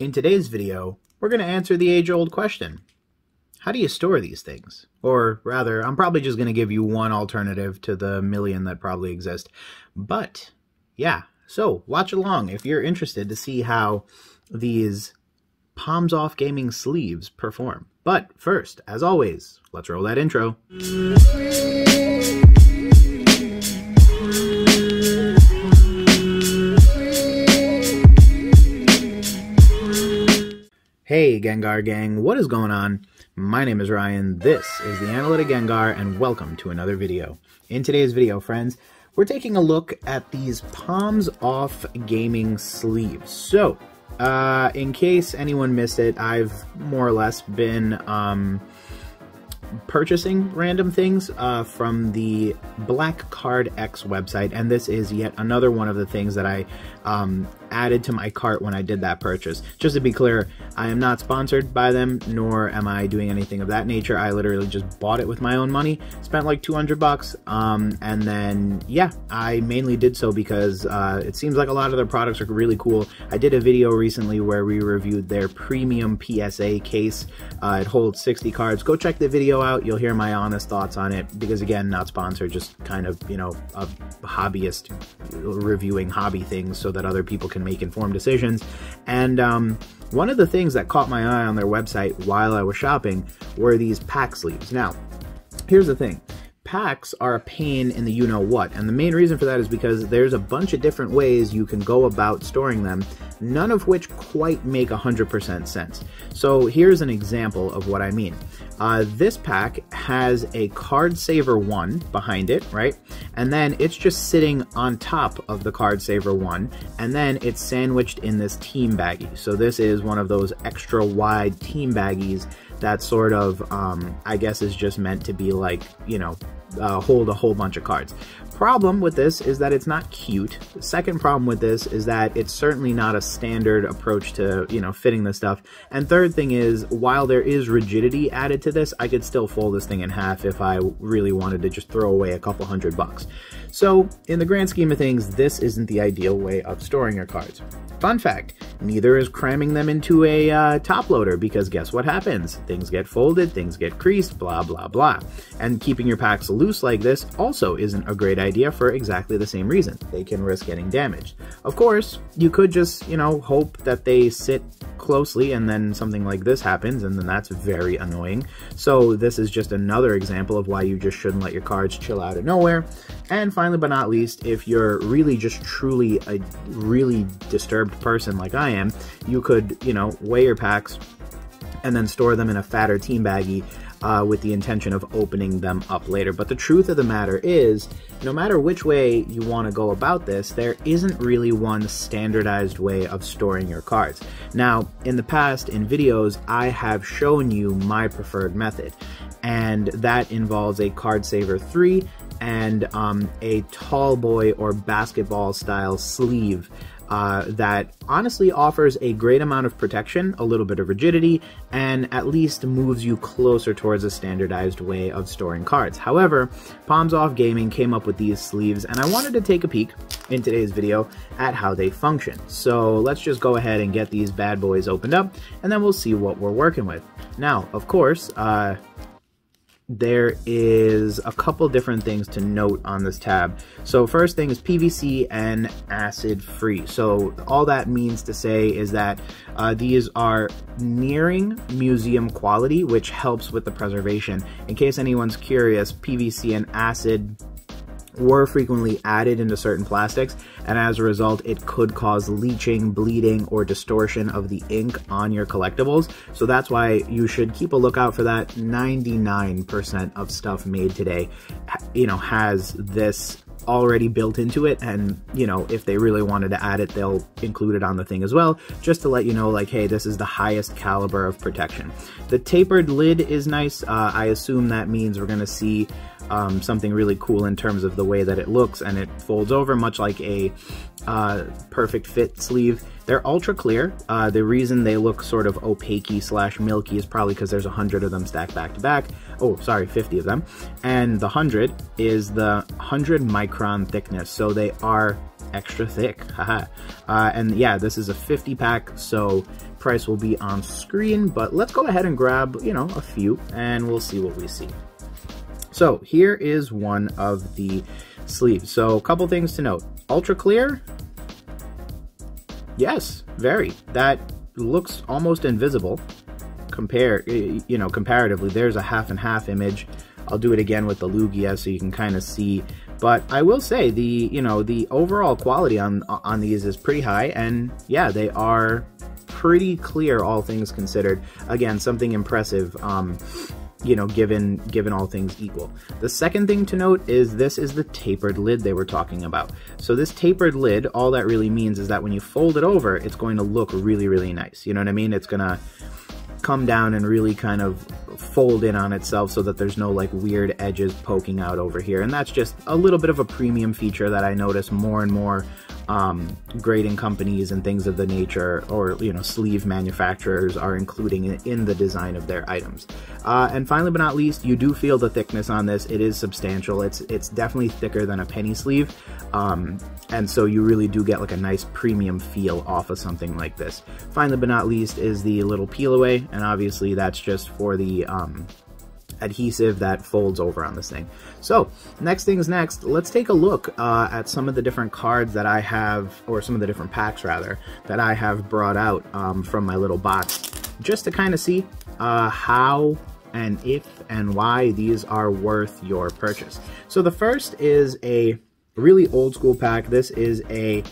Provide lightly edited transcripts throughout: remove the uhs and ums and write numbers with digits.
In today's video, we're going to answer the age-old question. How do you store these things? Or rather, I'm probably just going to give you one alternative to the million that probably exist. But, yeah, so watch along if you're interested to see how these Palms Off Gaming sleeves perform. But first, as always, let's roll that intro. Hey Gengar Gang, what is going on? My name is Ryan, this is the Analytic Gengar, and welcome to another video. In today's video, friends, we're taking a look at these Palms Off Gaming sleeves. So, in case anyone missed it, I've more or less been purchasing random things from the Black Card X website, and this is yet another one of the things that I added to my cart when I did that purchase. Just to be clear, I am not sponsored by them, nor am I doing anything of that nature. I literally just bought it with my own money, spent like 200 bucks, and then, yeah, I mainly did so because it seems like a lot of their products are really cool. I did a video recently where we reviewed their premium PSA case. It holds 60 cards. Go check the video out. You'll hear my honest thoughts on it because, again, not sponsored, just kind of, you know, a hobbyist reviewing hobby things so that other people can make informed decisions. And one of the things that caught my eye on their website while I was shopping were these pack sleeves. Now, here's the thing. Packs are a pain in the you-know-what, and the main reason for that is because there's a bunch of different ways you can go about storing them, none of which quite make 100% sense. So here's an example of what I mean. This pack has a card saver 1 behind it, right? And then it's just sitting on top of the card saver 1, and then it's sandwiched in this team baggie. So this is one of those extra wide team baggies that sort of, I guess, is just meant to be like, you know, hold a whole bunch of cards. Problem with this is that it's not cute. The second problem with this is that it's certainly not a standard approach to, you know, fitting this stuff. And third thing is, while there is rigidity added to this, I could still fold this thing in half if I really wanted to just throw away a couple $100 bucks. So, in the grand scheme of things, this isn't the ideal way of storing your cards. Fun fact, neither is cramming them into a top loader, because guess what happens? Things get folded, things get creased, blah, blah, blah. And keeping your packs loose like this also isn't a great idea for exactly the same reason. They can risk getting damaged. Of course, you could just, you know, hope that they sit closely and then something like this happens, and then that's very annoying. So this is just another example of why you just shouldn't let your cards chill out of nowhere. And finally but not least, if you're really just truly a really disturbed person like I am, you could, you know, weigh your packs and then store them in a fatter team baggie with the intention of opening them up later. But the truth of the matter is, no matter which way you want to go about this, there isn't really one standardized way of storing your cards. Now, in the past, in videos, I have shown you my preferred method, and that involves a card saver 3 and a tall boy or basketball style sleeve that honestly offers a great amount of protection, a little bit of rigidity, and at least moves you closer towards a standardized way of storing cards. However, Palms Off Gaming came up with these sleeves, and I wanted to take a peek in today's video at how they function. So let's just go ahead and get these bad boys opened up, and then we'll see what we're working with. Now, of course, there is a couple different things to note on this tab. So first thing is PVC and acid free. So all that means to say is that these are nearing museum quality, which helps with the preservation. In case anyone's curious, PVC and acid were frequently added into certain plastics, and as a result it could cause leaching, bleeding, or distortion of the ink on your collectibles. So that's why you should keep a lookout for that. 99% of stuff made today, you know, has this already built into it, and you know, if they really wanted to add it, they'll include it on the thing as well, just to let you know, like, hey, this is the highest caliber of protection. The tapered lid is nice. I assume that means we're gonna see something really cool in terms of the way that it looks, and it folds over much like a perfect fit sleeve. They're ultra clear. The reason they look sort of opaque slash milky is probably because there's 100 of them stacked back to back. Oh, sorry, 50 of them. And the 100 is the 100 micron thickness. So they are extra thick. Haha. And yeah, this is a 50 pack, so price will be on screen, but let's go ahead and grab, you know, a few and we'll see what we see. So here is one of the sleeves. So a couple things to note. Ultra clear. Yes, very. That looks almost invisible. Comparatively, there's a half and half image. I'll do it again with the Lugia so you can kind of see. But I will say the overall quality on these is pretty high, and yeah, they are pretty clear, all things considered. Again, something impressive. Given all things equal. The second thing to note is this is the tapered lid they were talking about. So this tapered lid, all that really means is that when you fold it over, it's going to look really, really nice. You know what I mean? It's gonna come down and really kind of fold in on itself so that there's no like weird edges poking out over here. And that's just a little bit of a premium feature that I notice more and more grading companies and things of the nature, or sleeve manufacturers are including in the design of their items. And finally but not least, you do feel the thickness on this. It is substantial. It's definitely thicker than a penny sleeve, and so you really do get like a nice premium feel off of something like this. Finally but not least is the little peel away, and obviously that's just for the adhesive that folds over on this thing. So next things next, let's take a look at some of the different cards that I have, or some of the different packs rather, that I have brought out from my little box, just to kind of see how and if and why these are worth your purchase. So the first is a really old school pack. This is a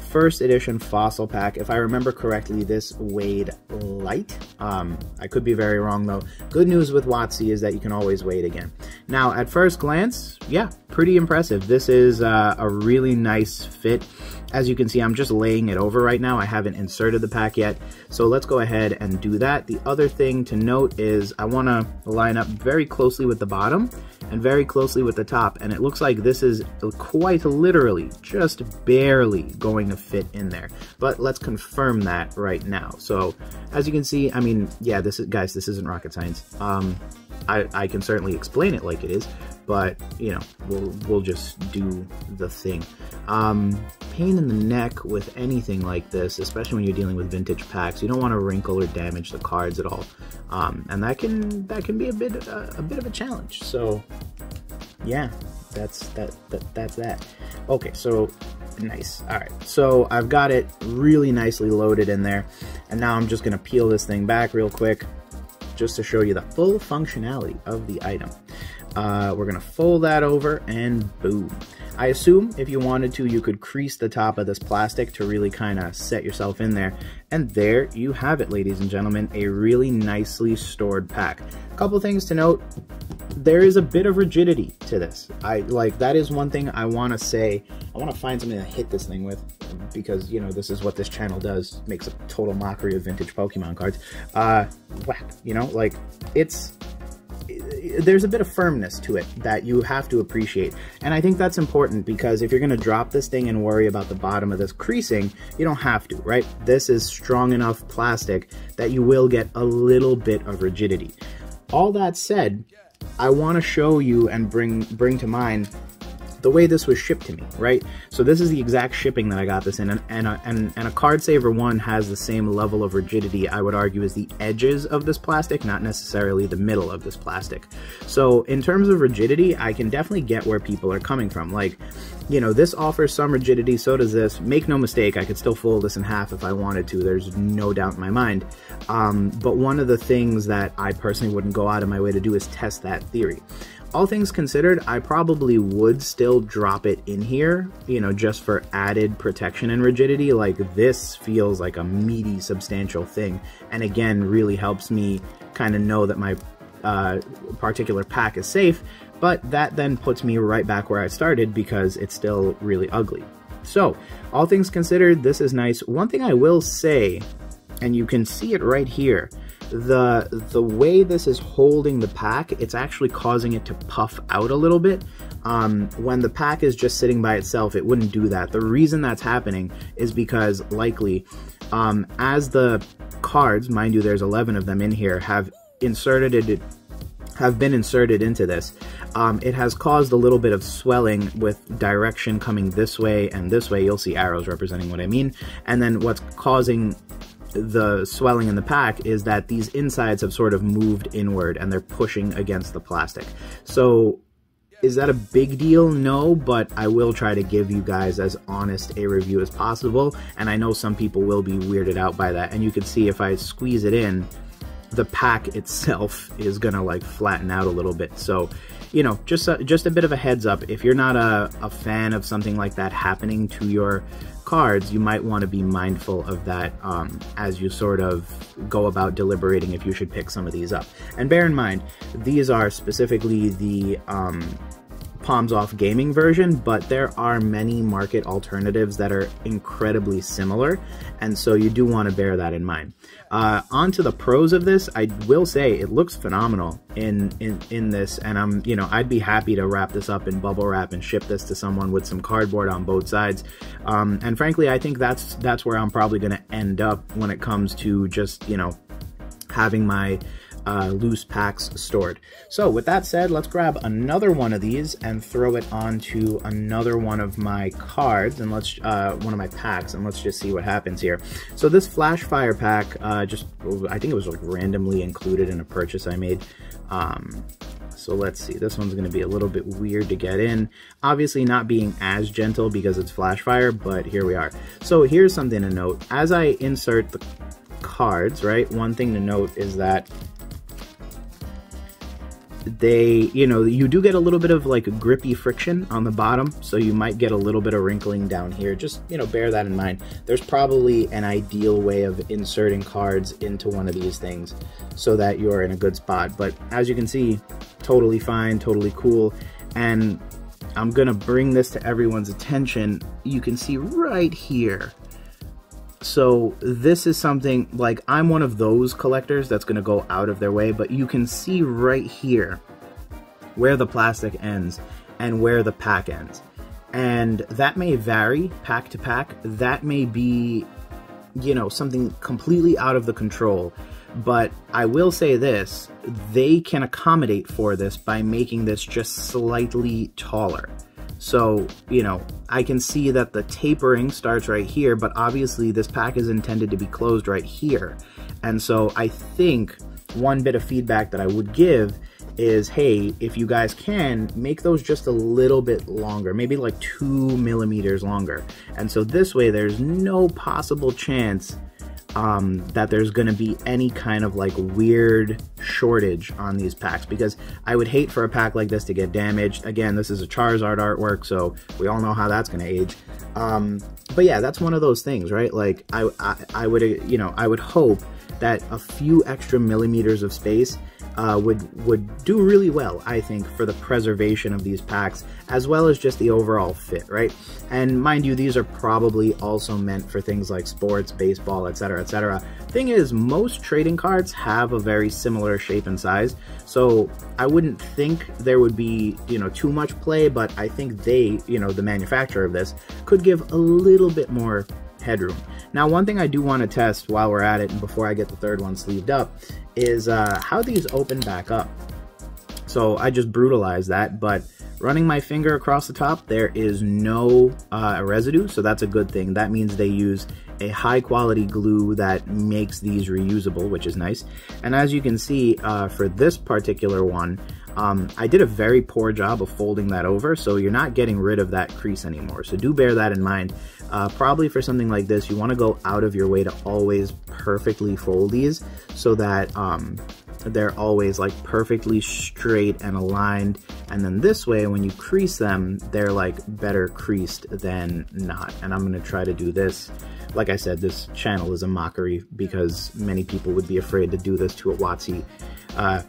first edition fossil pack. If I remember correctly, this weighed light. I could be very wrong though. Good news with WotC is that you can always weigh it again. Now at first glance, yeah, pretty impressive. This is a really nice fit. As you can see, I'm just laying it over right now. I haven't inserted the pack yet, so let's go ahead and do that. The other thing to note is I want to line up very closely with the bottom and very closely with the top, and it looks like this is quite literally just barely going to fit in there, but let's confirm that right now. So as you can see, I mean, yeah, this isn't rocket science. I can certainly explain it like it is, but we'll just do the thing. Pain in the neck with anything like this, especially when you're dealing with vintage packs. You don't want to wrinkle or damage the cards at all, and that can be a bit of a challenge. So yeah, that's that. Okay, so nice. All right, so I've got it really nicely loaded in there, and now I'm just gonna peel this thing back real quick just to show you the full functionality of the item. We're gonna fold that over and boom. I assume if you wanted to, you could crease the top of this plastic to really kind of set yourself in there. And there you have it, ladies and gentlemen, a really nicely stored pack. A couple things to note. There is a bit of rigidity to this. That is one thing I want to say. I want to find something to hit this thing with, because this is what this channel does, makes a total mockery of vintage Pokemon cards. Whack, there's a bit of firmness to it that you have to appreciate, and I think that's important, because if you're going to drop this thing and worry about the bottom of this creasing, you don't have to, right? This is strong enough plastic that you will get a little bit of rigidity. All that said, I want to show you and bring to mind the way this was shipped to me, right? So this is the exact shipping that I got this in, and a Card Saver 1 has the same level of rigidity, I would argue, as the edges of this plastic, not necessarily the middle of this plastic. So in terms of rigidity, I can definitely get where people are coming from. Like, this offers some rigidity, so does this. Make no mistake, I could still fold this in half if I wanted to, there's no doubt in my mind. But one of the things that I personally wouldn't go out of my way to do is test that theory. All things considered, I probably would still drop it in here, just for added protection and rigidity. Like, this feels like a meaty, substantial thing, and again, really helps me kind of know that my particular pack is safe, but that then puts me right back where I started, because it's still really ugly. So, all things considered, this is nice. One thing I will say, and you can see it right here, the way this is holding the pack, it's actually causing it to puff out a little bit. When the pack is just sitting by itself, it wouldn't do that. The reason that's happening is because, likely, as the cards, mind you, there's 11 of them in here, have been inserted into this, it has caused a little bit of swelling with direction coming this way and this way. You'll see arrows representing what I mean. And then what's causing the swelling in the pack is that these insides have sort of moved inward and they're pushing against the plastic. So is that a big deal? No, but I will try to give you guys as honest a review as possible. And I know some people will be weirded out by that. And you can see if I squeeze it in, the pack itself is gonna like flatten out a little bit. So, you know, just a bit of a heads up. If you're not a fan of something like that happening to your cards, you might want to be mindful of that as you sort of go about deliberating if you should pick some of these up. And bear in mind, these are specifically the Palms Off Gaming version, but there are many market alternatives that are incredibly similar, and so you do want to bear that in mind. On to the pros of this, I will say it looks phenomenal in this, and you know, I'd be happy to wrap this up in bubble wrap and ship this to someone with some cardboard on both sides. And frankly, I think that's where I'm probably going to end up when it comes to just, you know, having my loose packs stored. So with that said, let's grab another one of these and throw it onto another one of my cards, and let's one of my packs, and let's just see what happens here. So this Flash Fire pack, I think it was like randomly included in a purchase I made. So let's see, this one's going to be a little bit weird to get in. Obviously not being as gentle because it's Flash Fire, but here we are. So here's something to note. As I insert the cards, right, one thing to note is that they, you know, you do get a little bit of like grippy friction on the bottom, so you might get a little bit of wrinkling down here. Just, you know, bear that in mind. There's probably an ideal way of inserting cards into one of these things so that you're in a good spot, but as you can see, totally fine, totally cool. And I'm gonna bring this to everyone's attention. You can see right here. So this is something, like, I'm one of those collectors that's going to go out of their way, but you can see right here where the plastic ends and where the pack ends. And that may vary pack to pack. That may be, you know, something completely out of the control. But I will say this, they can accommodate for this by making this just slightly taller. So, you know, I can see that the tapering starts right here, but obviously this pack is intended to be closed right here. And so I think one bit of feedback that I would give is, hey, if you guys can, make those just a little bit longer, maybe like 2 millimeters longer. And so this way there's no possible chance that there's going to be any kind of like weird shortage on these packs, because I would hate for a pack like this to get damaged. Again, this is a Charizard artwork, so we all know how that's going to age. But yeah, that's one of those things, right? Like I would, you know, I would hope that a few extra millimeters of space would do really well, I think, for the preservation of these packs, as well as just the overall fit, right? And mind you, these are probably also meant for things like sports, baseball, etc., etc. Thing is, most trading cards have a very similar shape and size, so I wouldn't think there would be, you know, too much play, but I think they, you know, the manufacturer of this, could give a little bit more headroom. Now, one thing I do want to test while we're at it, and before I get the third one sleeved up, is how these open back up. So I just brutalized that, but running my finger across the top, there is no residue, so that's a good thing. That means they use a high quality glue that makes these reusable, which is nice. And as you can see, for this particular one, I did a very poor job of folding that over, so you're not getting rid of that crease anymore. So do bear that in mind. Probably for something like this, you want to go out of your way to always perfectly fold these so that they're always like perfectly straight and aligned. And then this way, when you crease them, they're like better creased than not. And I'm going to try to do this. Like I said, this channel is a mockery because many people would be afraid to do this to a WotC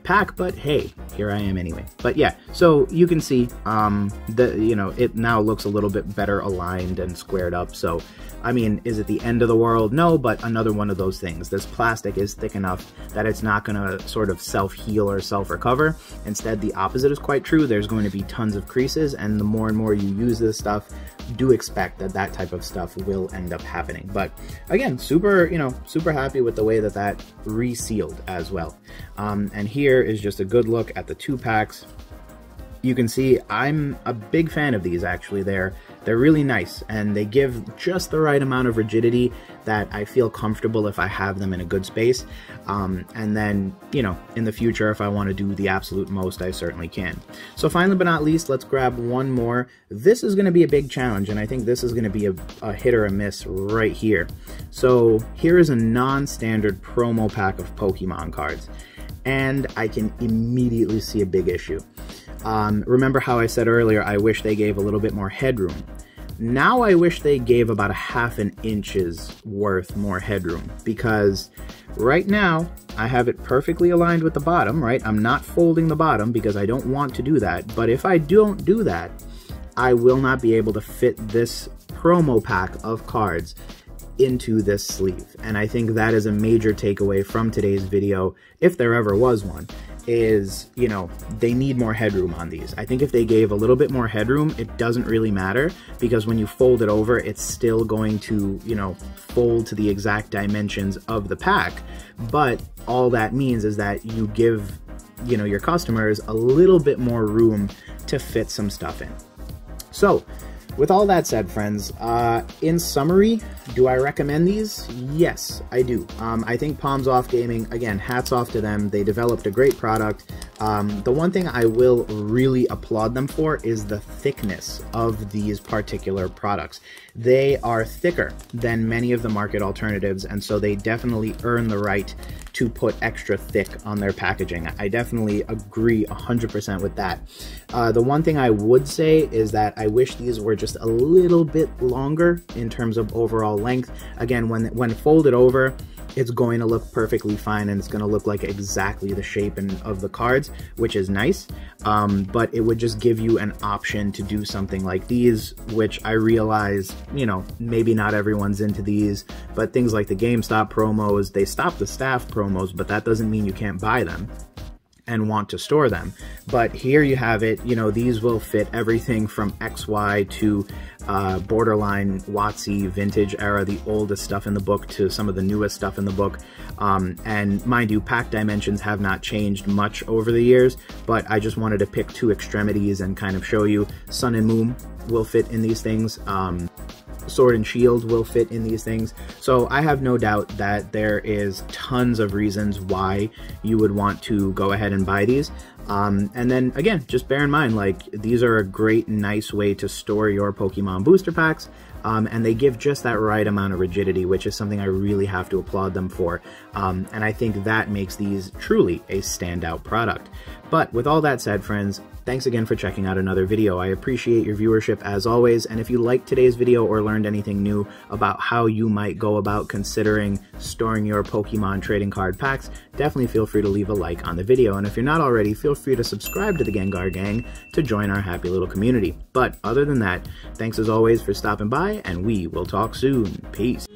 pack, but hey, here I am anyway. But yeah, so you can see you know, it now looks a little bit better aligned and squared up. So I mean, is it the end of the world? No, but another one of those things. This plastic is thick enough that it's not going to sort of self-heal or self-recover. Instead, the opposite is quite true. There's going to be tons of creases, and the more and more you use this stuff, do expect that that type of stuff will end up happening. But again, super, you know, super happy with the way that that resealed as well. And here is just a good look at the two packs. you can see I'm a big fan of these. Actually, they're really nice, and they give just the right amount of rigidity that I feel comfortable if I have them in a good space. And then, you know, in the future, if I want to do the absolute most, I certainly can. So finally but not least, let's grab one more. This is going to be a big challenge, and I think this is going to be a hit or a miss right here. So here is a non-standard promo pack of Pokemon cards, and I can immediately see a big issue. Remember how I said earlier, I wish they gave a little bit more headroom. Now I wish they gave about 1/2 inches worth more headroom, because right now I have it perfectly aligned with the bottom, right? I'm not folding the bottom because I don't want to do that, but if I don't do that, I will not be able to fit this promo pack of cards into this sleeve. And I think that is a major takeaway from today's video, if there ever was one, is, you know, they need more headroom on these. I think if they gave a little bit more headroom, it doesn't really matter, because when you fold it over, it's still going to, you know, fold to the exact dimensions of the pack. But all that means is that you give, you know, your customers a little bit more room to fit some stuff in. So, with all that said, friends, in summary, do I recommend these? Yes, I do. I think Palms Off Gaming, again, hats off to them. They developed a great product. The one thing I will really applaud them for is the thickness of these particular products. They are thicker than many of the market alternatives, and so they definitely earn the right to put extra thick on their packaging. I definitely agree 100% with that. The one thing I would say is that I wish these were just a little bit longer in terms of overall length. Again, when folded over, it's going to look perfectly fine, and it's going to look like exactly the shape of the cards, which is nice. But it would just give you an option to do something like these, which I realize, you know, maybe not everyone's into these, but things like the GameStop promos, they stop the staff promos, but that doesn't mean you can't buy them and want to store them. But here you have it, you know, these will fit everything from XY to borderline WotC vintage era, the oldest stuff in the book, to some of the newest stuff in the book. And mind you, pack dimensions have not changed much over the years, but I just wanted to pick two extremities and kind of show you. Sun and Moon will fit in these things. Sword and Shield will fit in these things. So I have no doubt that there is tons of reasons why you would want to go ahead and buy these. And then again, just bear in mind, like, these are a great, nice way to store your Pokemon booster packs. And they give just that right amount of rigidity, which is something I really have to applaud them for. And I think that makes these truly a standout product. But with all that said, friends, thanks again for checking out another video. I appreciate your viewership as always, and if you liked today's video or learned anything new about how you might go about considering storing your Pokemon trading card packs, definitely feel free to leave a like on the video, and if you're not already, feel free to subscribe to the Gengar Gang to join our happy little community. But other than that, thanks as always for stopping by, and we will talk soon. Peace.